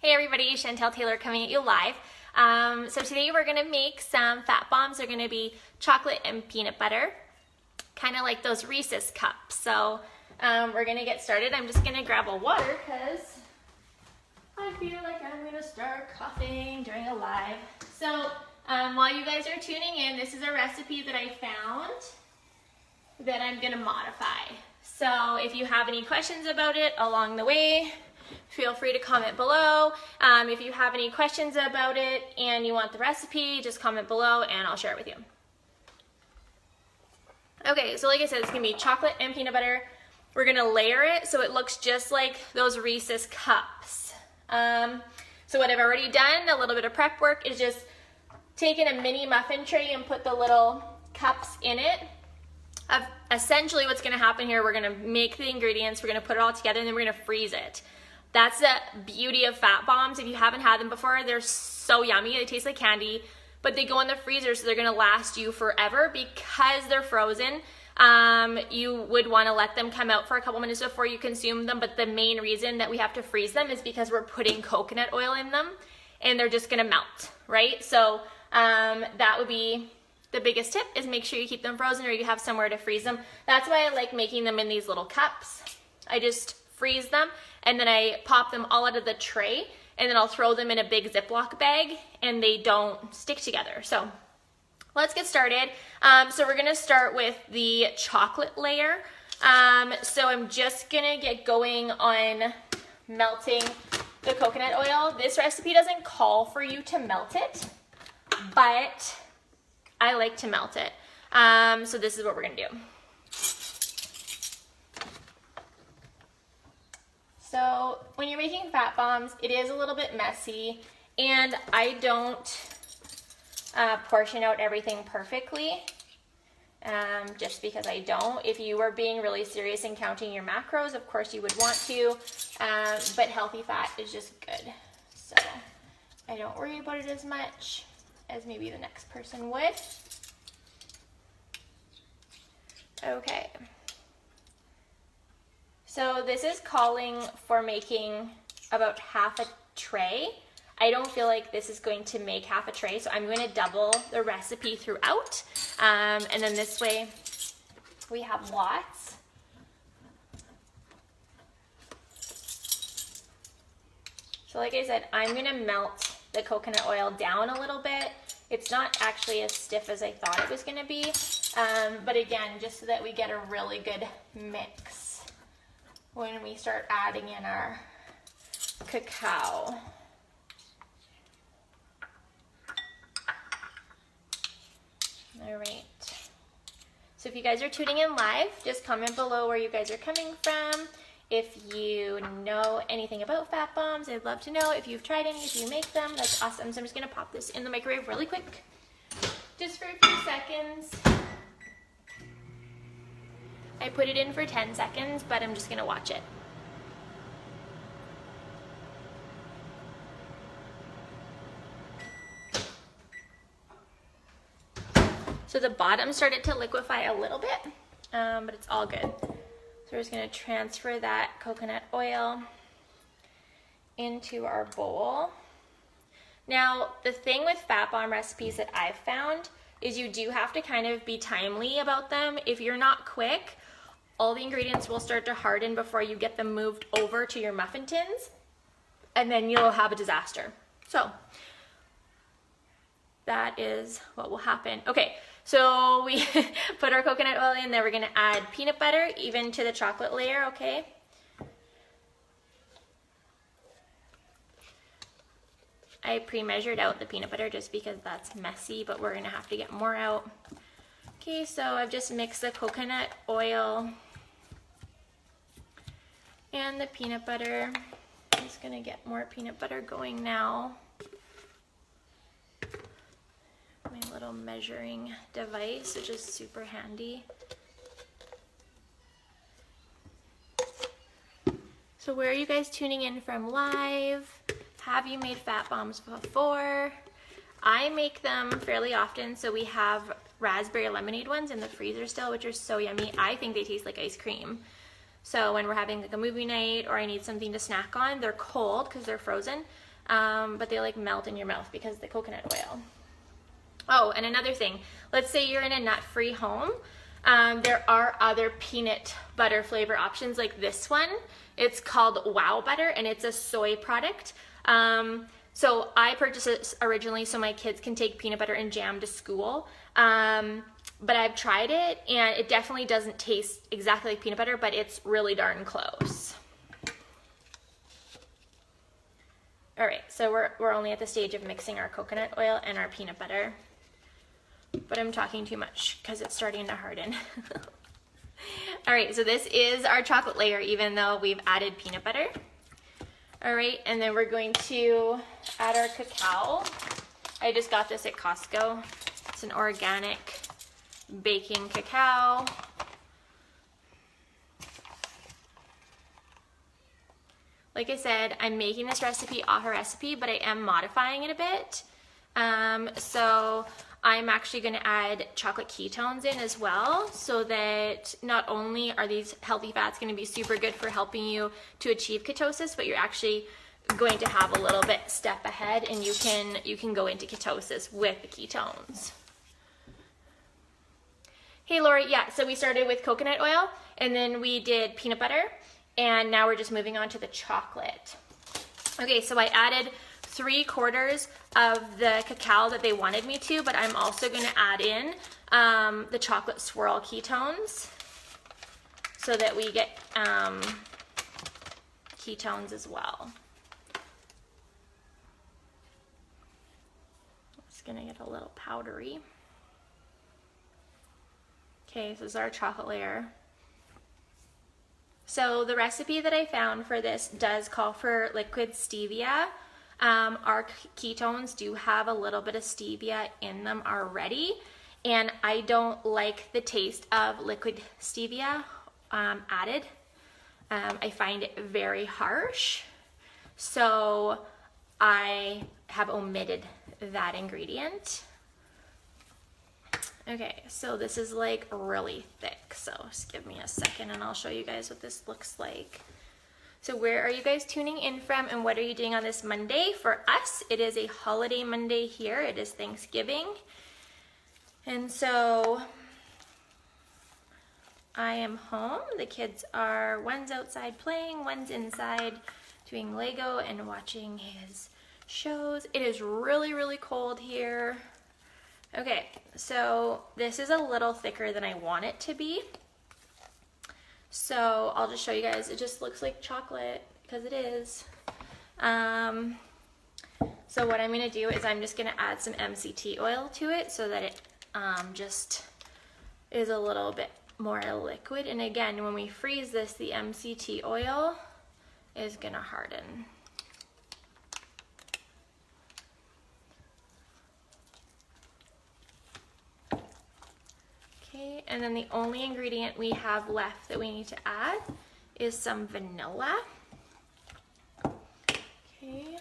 Hey everybody, Chantelle Taylor coming at you live. So today we're gonna make some fat bombs. They're gonna be chocolate and peanut butter, kind of like those Reese's cups. So we're gonna get started. I'm just gonna grab a water because I feel like I'm gonna start coughing during a live. So while you guys are tuning in, this is a recipe that I found that I'm gonna modify. So if you have any questions about it along the way, feel free to comment below. If you have any questions about it and you want the recipe, just comment below and I'll share it with you. Okay, so like I said, it's gonna be chocolate and peanut butter. We're gonna layer it so it looks just like those Reese's cups. So what I've already done, a little bit of prep work, is just taken a mini muffin tray and put the little cups in it. Essentially what's gonna happen here, we're gonna make the ingredients, we're gonna put it all together, and then we're gonna freeze it. That's the beauty of fat bombs. If you haven't had them before, they're so yummy. They taste like candy, but they go in the freezer, so they're gonna last you forever because they're frozen. You would wanna let them come out for a couple minutes before you consume them, but the main reason that we have to freeze them is because we're putting coconut oil in them and they're just gonna melt, right? So that would be the biggest tip, is make sure you keep them frozen or you have somewhere to freeze them. That's why I like making them in these little cups. I just freeze them and then I pop them all out of the tray and then I'll throw them in a big Ziploc bag and they don't stick together. So let's get started. So we're gonna start with the chocolate layer. So I'm just gonna get going on melting the coconut oil. This recipe doesn't call for you to melt it, but I like to melt it. So this is what we're gonna do. So when you're making fat bombs, it is a little bit messy, and I don't portion out everything perfectly, just because I don't. If you were being really serious and counting your macros, of course you would want to, but healthy fat is just good. So I don't worry about it as much as maybe the next person would. Okay. So this is calling for making about half a tray. I don't feel like this is going to make half a tray, so I'm going to double the recipe throughout. And then this way we have lots. So like I said, I'm going to melt the coconut oil down a little bit. It's not actually as stiff as I thought it was going to be, but again, just so that we get a really good mix when we start adding in our cacao. All right. So if you guys are tuning in live, just comment below where you guys are coming from. If you know anything about fat bombs, I'd love to know. If you've tried any, if you make them, that's awesome. So I'm just gonna pop this in the microwave really quick, just for a few seconds. I put it in for 10 seconds, but I'm just gonna watch it. So the bottom started to liquefy a little bit, but it's all good. So we're just gonna transfer that coconut oil into our bowl. Now, the thing with fat bomb recipes that I've found is you do have to kind of be timely about them. If you're not quick, all the ingredients will start to harden before you get them moved over to your muffin tins, and then you'll have a disaster. So that is what will happen. Okay, so we put our coconut oil in there. We're gonna add peanut butter even to the chocolate layer, okay? I pre-measured out the peanut butter just because that's messy, but we're gonna have to get more out. Okay, so I've just mixed the coconut oil and the peanut butter. I'm just gonna get more peanut butter going now. My little measuring device, which is super handy. So where are you guys tuning in from live? Have you made fat bombs before? I make them fairly often, so we have raspberry lemonade ones in the freezer still, which are so yummy. I think they taste like ice cream. So when we're having like a movie night or I need something to snack on, they're cold because they're frozen. but they like melt in your mouth because of the coconut oil. Oh, and another thing, let's say you're in a nut-free home. There are other peanut butter flavor options like this one. It's called Wow Butter, and it's a soy product. So I purchased it originally so my kids can take peanut butter and jam to school. But I've tried it, and it definitely doesn't taste exactly like peanut butter, but it's really darn close. All right, so we're only at the stage of mixing our coconut oil and our peanut butter. But I'm talking too much because it's starting to harden. All right, so this is our chocolate layer, even though we've added peanut butter. All right, and then we're going to add our cacao. I just got this at Costco. It's an organic baking cacao. Like I said, I'm making this recipe off a recipe, but I am modifying it a bit. So I'm actually going to add chocolate ketones in as well, so that not only are these healthy fats going to be super good for helping you to achieve ketosis, but you're actually going to have a little bit step ahead, and you can go into ketosis with the ketones. Hey Lori, yeah, so we started with coconut oil, and then we did peanut butter, and now we're just moving on to the chocolate. Okay, so I added 3/4 of the cacao that they wanted me to, but I'm also going to add in the chocolate swirl ketones so that we get ketones as well. It's going to get a little powdery. Okay, so this is our chocolate layer. So the recipe that I found for this does call for liquid stevia. Our ketones do have a little bit of stevia in them already, and I don't like the taste of liquid stevia added. I find it very harsh, so I have omitted that ingredient. Okay, so this is like really thick, so just give me a second and I'll show you guys what this looks like. So where are you guys tuning in from, and what are you doing on this Monday? For us, it is a holiday Monday here. It is Thanksgiving. And so I am home. The kids are, one's outside playing, one's inside doing Lego and watching his shows. It is really, really cold here. Okay, so this is a little thicker than I want it to be. So I'll just show you guys. It just looks like chocolate because it is. So what I'm going to do is I'm just going to add some MCT oil to it so that it just is a little bit more liquid. And again, when we freeze this, the MCT oil is going to harden. Okay, and then the only ingredient we have left that we need to add is some vanilla. Okay.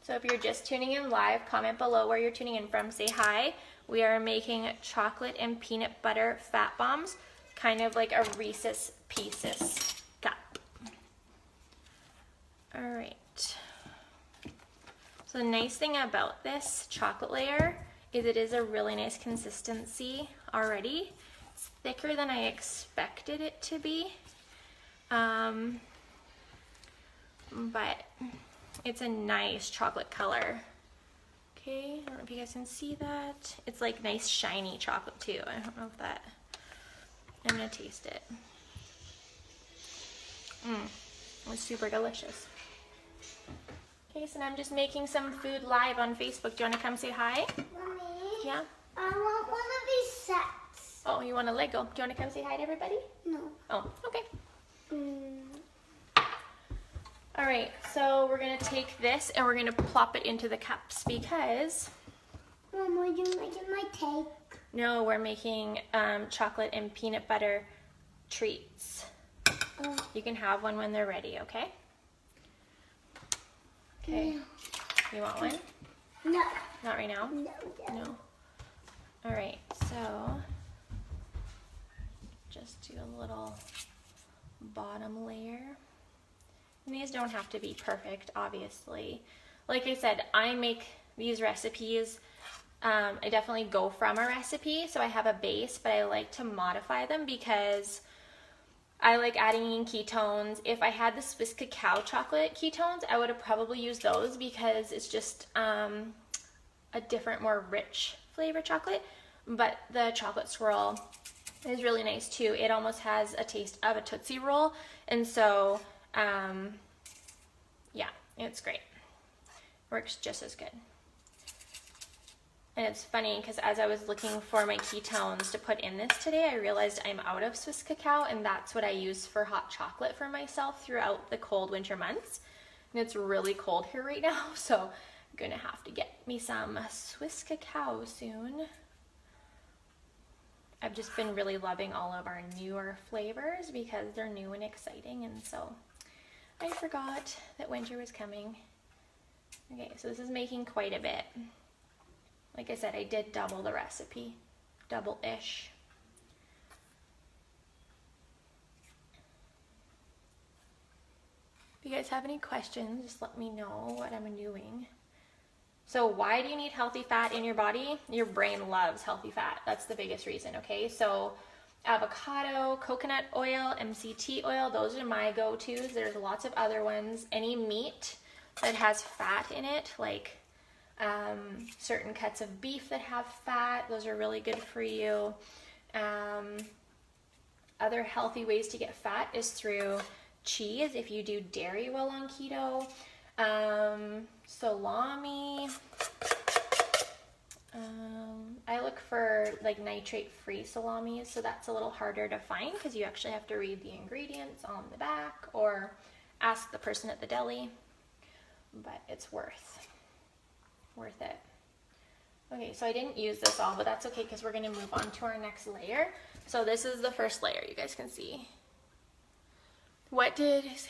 So if you're just tuning in live, comment below where you're tuning in from, say hi. We are making chocolate and peanut butter fat bombs, kind of like a Reese's Pieces cup. All right. So the nice thing about this chocolate layer is it is a really nice consistency already. It's thicker than I expected it to be, but it's a nice chocolate color. Okay, I don't know if you guys can see that. It's like nice shiny chocolate too. I don't know if that, I'm gonna taste it. It's super delicious. Okay, so now I'm just making some food live on Facebook. Do you want to come say hi? Mommy? Yeah? I want one of these sets. Oh, you want a Lego? Do you want to come say hi to everybody? No. Oh, okay. All right, so we're going to take this and we're going to plop it into the cups because... Mom, are you making my cake? No, we're making chocolate and peanut butter treats. Oh. You can have one when they're ready, okay? Okay. You want one? No. Not right now? No. No. All right, so just do a little bottom layer. And these don't have to be perfect, obviously. Like I said, I make these recipes, I definitely go from a recipe, so I have a base, but I like to modify them because I like adding in ketones. If I had the Swiss cacao chocolate ketones, I would have probably used those because it's just a different, more rich flavor chocolate. But the chocolate swirl is really nice too. It almost has a taste of a Tootsie Roll. And so, yeah, it's great. Works just as good. And it's funny because as I was looking for my ketones to put in this today, I realized I'm out of Swiss cacao, and that's what I use for hot chocolate for myself throughout the cold winter months. And it's really cold here right now, so I'm gonna have to get me some Swiss cacao soon. I've just been really loving all of our newer flavors because they're new and exciting, and so I forgot that winter was coming. Okay, so this is making quite a bit. Like I said, I did double the recipe, double-ish. If you guys have any questions, just let me know what I'm doing. So why do you need healthy fat in your body? Your brain loves healthy fat. That's the biggest reason, okay? So avocado, coconut oil, MCT oil, those are my go-tos. There's lots of other ones. Any meat that has fat in it, like certain cuts of beef that have fat, those are really good for you. Other healthy ways to get fat is through cheese if you do dairy well on keto. Salami. I look for like nitrate-free salamis, so that's a little harder to find because you actually have to read the ingredients on the back or ask the person at the deli, but it's worth it. Okay, so I didn't use this all, but that's okay because we're gonna move on to our next layer. So this is the first layer, you guys can see. What did I say?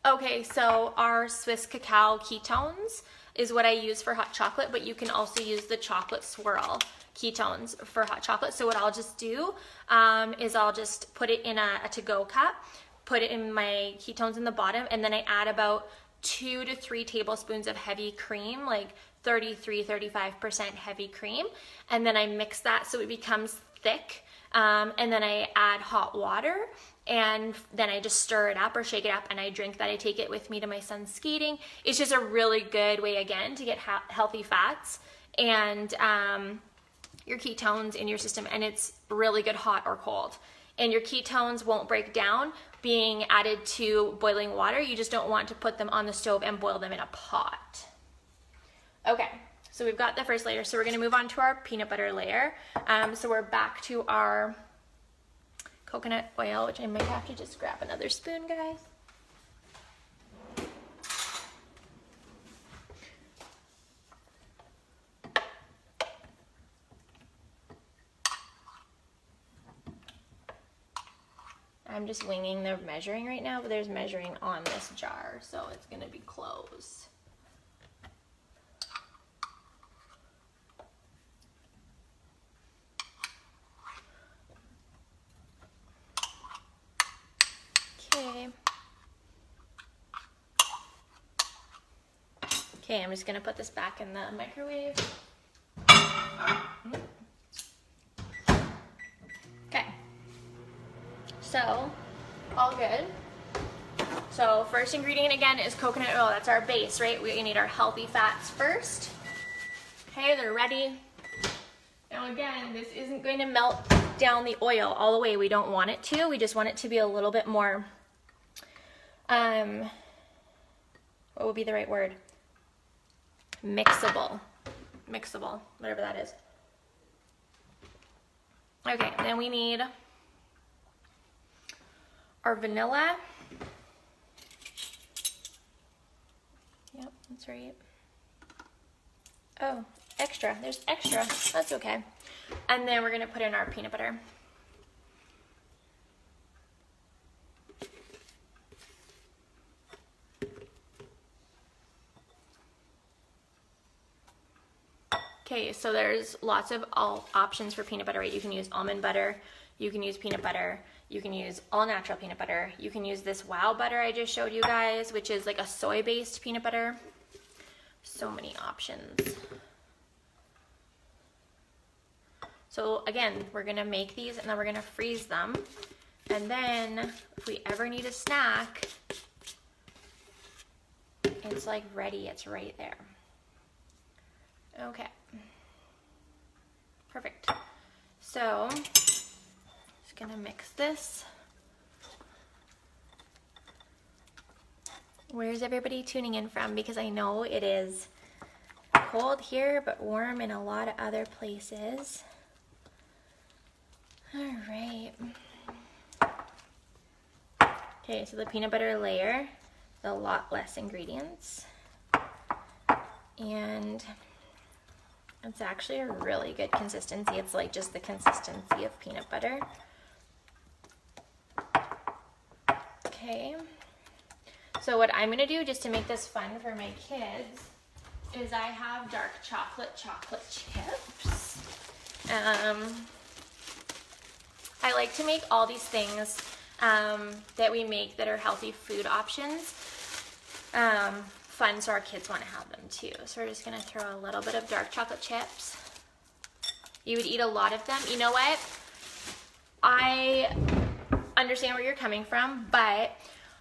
Okay, so our Swiss cacao ketones is what I use for hot chocolate, but you can also use the chocolate swirl ketones for hot chocolate. So what I'll just do is I'll just put it in a to-go cup, put it in my ketones in the bottom, and then I add about 2 to 3 tablespoons of heavy cream, like 33-35% heavy cream, and then I mix that so it becomes thick, and then I add hot water, and then I just stir it up or shake it up, and I drink that. I take it with me to my son's skating. It's just a really good way, again, to get healthy fats and your ketones in your system, and it's really good hot or cold. And your ketones won't break down being added to boiling water. You just don't want to put them on the stove and boil them in a pot. Okay, so we've got the first layer, so we're gonna move on to our peanut butter layer. So we're back to our coconut oil, which I might have to just grab another spoon, guys. I'm just winging the measuring right now, but there's measuring on this jar, so it's gonna be close. Okay, I'm just gonna put this back in the microwave. Okay, so all good. So first ingredient again is coconut oil. That's our base, right? We need our healthy fats first. Okay, they're ready. Now again, this isn't going to melt down the oil all the way. We don't want it to. We just want it to be a little bit more, what would be the right word? Mixable, whatever that is. Okay, then we need our vanilla. Yep, that's right. Oh, extra, there's extra, that's okay. And then we're gonna put in our peanut butter. Okay, so there's lots of options for peanut butter, right? You can use almond butter, you can use peanut butter, You can use all natural peanut butter. You can use this Wow butter I just showed you guys, which is like a soy-based peanut butter. So many options. So again, we're gonna make these and then we're gonna freeze them. And then if we ever need a snack, it's like ready, it's right there. Okay. Perfect. So, just gonna mix this. Where's everybody tuning in from? Because I know it is cold here, but warm in a lot of other places. All right. Okay, so the peanut butter layer is a lot less ingredients. And it's actually a really good consistency. It's like just the consistency of peanut butter. Okay. So what I'm gonna do just to make this fun for my kids is I have dark chocolate chips. I like to make all these things that we make that are healthy food options fun, so our kids want to have them too. So we're just gonna throw a little bit of dark chocolate chips. You would eat a lot of them. You know what? I understand where you're coming from, but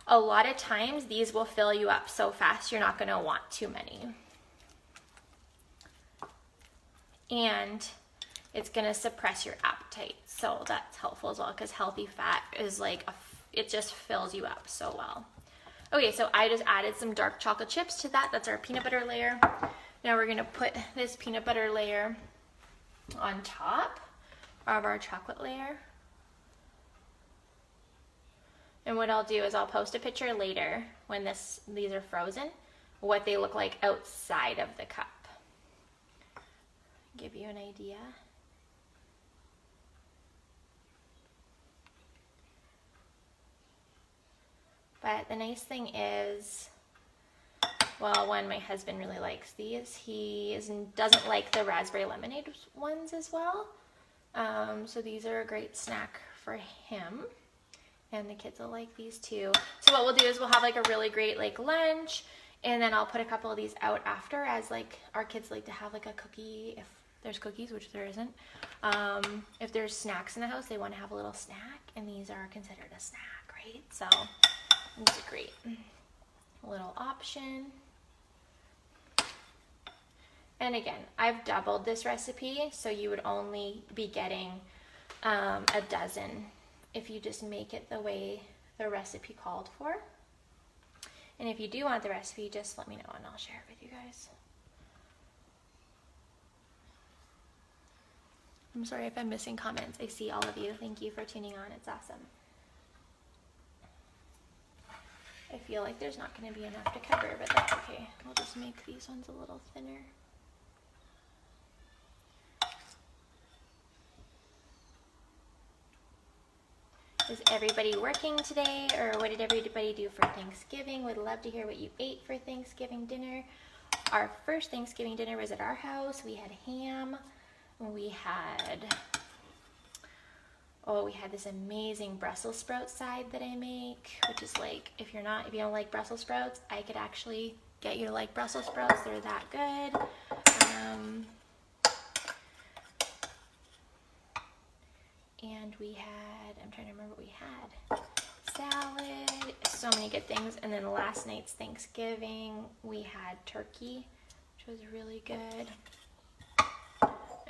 a lot of times these will fill you up so fast you're not gonna want too many. And it's gonna suppress your appetite. So that's helpful as well, because healthy fat is like, it just fills you up so well. Okay, so I just added some dark chocolate chips to that. That's our peanut butter layer. Now we're gonna put this peanut butter layer on top of our chocolate layer. And what I'll do is I'll post a picture later when these are frozen, what they look like outside of the cup. Give you an idea. But the nice thing is, well, one, my husband really likes these. He doesn't like the raspberry lemonade ones as well. So these are a great snack for him. And the kids will like these too. So what we'll do is we'll have like a really great like lunch, and then I'll put a couple of these out after, as like our kids like to have like a cookie if there's cookies, which there isn't. If there's snacks in the house, they want to have a little snack, and these are considered a snack, right? So it's a great little option. And again, I've doubled this recipe, so you would only be getting a dozen if you just make it the way the recipe called for. And if you do want the recipe, just let me know and I'll share it with you guys. I'm sorry if I'm missing comments. I see all of you. Thank you for tuning on. It's awesome. I feel like there's not going to be enough to cover, but that's okay. We'll just make these ones a little thinner. Is everybody working today, or what did everybody do for Thanksgiving? Would love to hear what you ate for Thanksgiving dinner. Our first Thanksgiving dinner was at our house. We had ham. We had this amazing Brussels sprout side that I make, which is like, if you don't like Brussels sprouts, I could actually get you to like Brussels sprouts. They're that good. And we had, I'm trying to remember what we had. Salad, so many good things. And then last night's Thanksgiving, we had turkey, which was really good.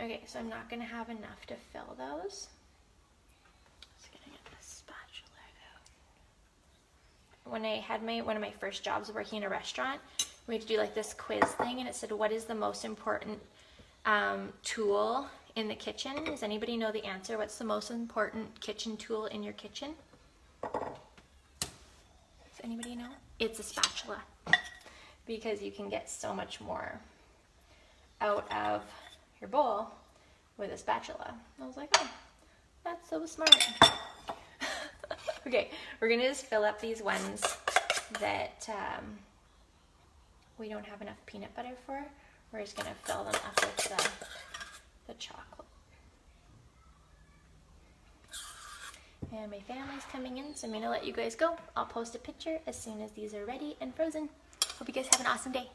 Okay, so I'm not gonna have enough to fill those. Just gonna get this spatula out. When I had one of my first jobs working in a restaurant, we had to do like this quiz thing, and it said, what is the most important tool in the kitchen? Does anybody know the answer? What's the most important kitchen tool in your kitchen? Does anybody know? It's a spatula, because you can get so much more out of your bowl with a spatula. I was like, oh, that's so smart. Okay, we're gonna just fill up these ones that we don't have enough peanut butter for. We're just gonna fill them up with the chocolate. And my family's coming in, so I'm gonna let you guys go. I'll post a picture as soon as these are ready and frozen. Hope you guys have an awesome day.